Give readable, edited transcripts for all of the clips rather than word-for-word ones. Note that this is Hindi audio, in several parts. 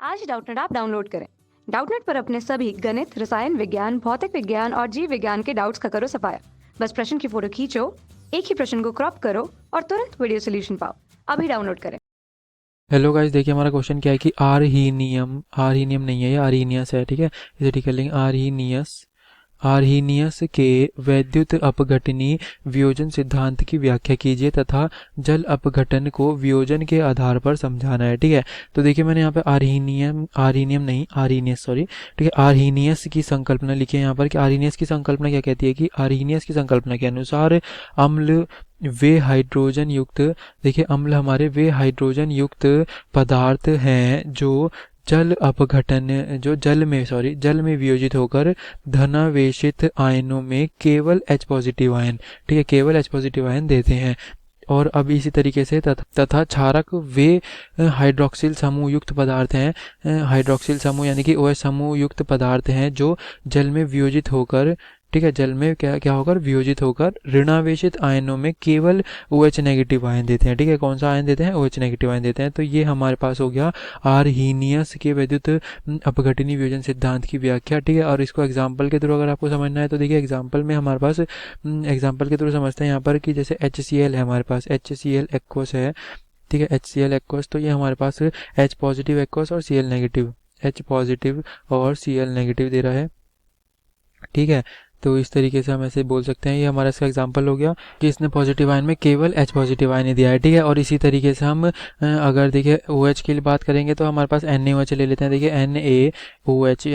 आज ही डाउटनेट ऐप डाउनलोड करें। डाउटनेट पर अपने सभी गणित, रसायन विज्ञान, भौतिक विज्ञान और जीव विज्ञान के डाउट्स का करो सफाया। बस प्रश्न की फोटो खींचो, एक ही प्रश्न को क्रॉप करो और तुरंत वीडियो सोल्यूशन पाओ। अभी डाउनलोड करें। हेलो गाइस, देखिए हमारा क्वेश्चन क्या है कि आर्हीनियम नहीं है, ये आर्हीनियस है। ठीक है, इसे ठीक कर लेंगे। आर्हीनियस के वैद्युत अपघटनी वियोजन सिद्धांत की व्याख्या कीजिए तथा जल अपघटन को वियोजन के आधार पर समझाना है। ठीक है, तो देखिए मैंने यहाँ पे आर्हीनियम नहीं, आर्हीनियस, सॉरी। ठीक है, आर्हीनियस की संकल्पना लिखी है यहाँ पर कि आर्हीनियस की संकल्पना क्या कहती है कि आर्हीनियस की संकल्पना के अनुसार अम्ल वे हाइड्रोजन युक्त, देखिए अम्ल हमारे वे हाइड्रोजन युक्त पदार्थ हैं जल में वियोजित होकर धनावेशित आयनों में केवल H पॉजिटिव आयन, ठीक है, केवल H पॉजिटिव आयन देते हैं। और अब इसी तरीके से तथा क्षारक वे हाइड्रोक्सिल समूह युक्त पदार्थ हैं, हाइड्रोक्सिल समूह यानी कि OH समूह युक्त पदार्थ हैं जो जल में वियोजित होकर, ठीक है, जल में क्या क्या होकर वियोजित होकर ऋणावेशित आयनों में केवल OH नेगेटिव आयन देते हैं। ठीक है, कौन सा आयन देते हैं? OH नेगेटिव आयन देते हैं। तो ये हमारे पास हो गया आर्हीनियस के वैद्युत अपघटनी वियोजन सिद्धांत की व्याख्या। ठीक है, और इसको एग्जाम्पल के थ्रू अगर आपको समझना है तो देखिए एग्जाम्पल में हमारे पास, एग्जाम्पल के थ्रू समझते हैं यहाँ पर कि जैसे HCl है, हमारे पास HCl एक्वस है। ठीक है, HCl एक्वस, तो ये हमारे पास H पॉजिटिव एक्वस और Cl नेगेटिव, H पॉजिटिव और Cl नेगेटिव दे रहा है। ठीक है, तो इस तरीके से हम ऐसे बोल सकते हैं, ये हमारा इसका एग्जांपल हो गया कि इसने पॉजिटिव आयन में केवल H पॉजिटिव आयन ही दिया है। ठीक है, और इसी तरीके से हम अगर देखिए OH की बात करेंगे तो हमारे पास NaOH ले लेते हैं। देखिए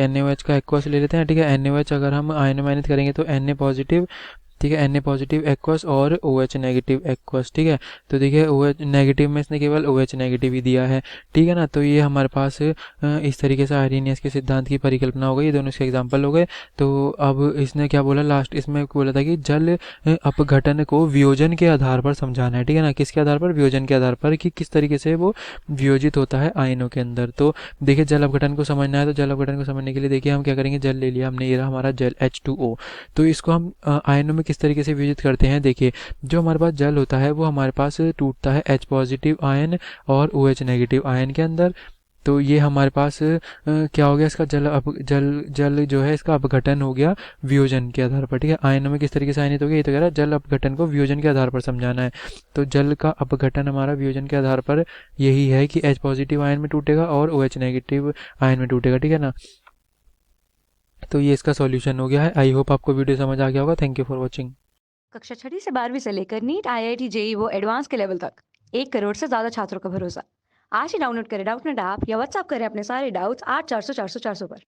NaOH का एक्वस ले लेते हैं। ठीक है, NaOH अगर हम आयनोमाइनित करेंगे तो Na पॉजिटिव, ठीक है, Na पॉजिटिव एक्वस और OH नेगेटिव एक्वस। ठीक है, तो देखिए OH नेगेटिव में इसने केवल OH नेगेटिव ही दिया है। ठीक है ना, तो ये हमारे पास इस तरीके से आर्हीनियस के सिद्धांत की परिकल्पना हो गई। ये दोनों इसके एग्जाम्पल हो गए। तो अब इसने क्या बोला, लास्ट इसमें बोला था कि जल अपघटन को वियोजन के आधार पर समझाना है। ठीक है ना, किसके आधार पर? वियोजन के आधार पर, कि किस तरीके से वो वियोजित होता है आयनों के अंदर। तो देखिए जल अपघटन को समझना है तो जल अपघटन को समझने के लिए देखिए हम क्या करेंगे, जल ले लिया हमने, ये रहा हमारा जल H2O। तो इसको हम आयनों में किस तरीके से वियोजित करते हैं, देखिए जो हमारे पास जल होता है वो हमारे पास टूटता है H पॉजिटिव आयन और OH नेगेटिव आयन के अंदर। तो ये हमारे पास क्या हो गया, इसका जल जो है इसका अपघटन हो गया वियोजन के आधार पर। ठीक है, आयनों में किस तरीके से आयनित हो गया, ये तो कह रहा है जल अपघटन को वियोजन के आधार पर समझाना है। तो जल का अपघटन हमारा वियोजन के आधार पर यही है कि H पॉजिटिव आयन में टूटेगा और OH नेगेटिव आयन में टूटेगा। ठीक है ना, तो ये इसका सॉल्यूशन हो गया है। आई होप आपको वीडियो समझ आ गया होगा। Thank you for watching. कक्षा 6वीं से 12वीं से लेकर नीट, IIT, JEE वो एडवांस के लेवल तक 1 करोड़ से ज्यादा छात्रों का भरोसा। आज ही डाउनलोड करें डाउटनेट ऐप या व्हाट्सएप करें अपने सारे डाउट्स 8400 400 400 पर।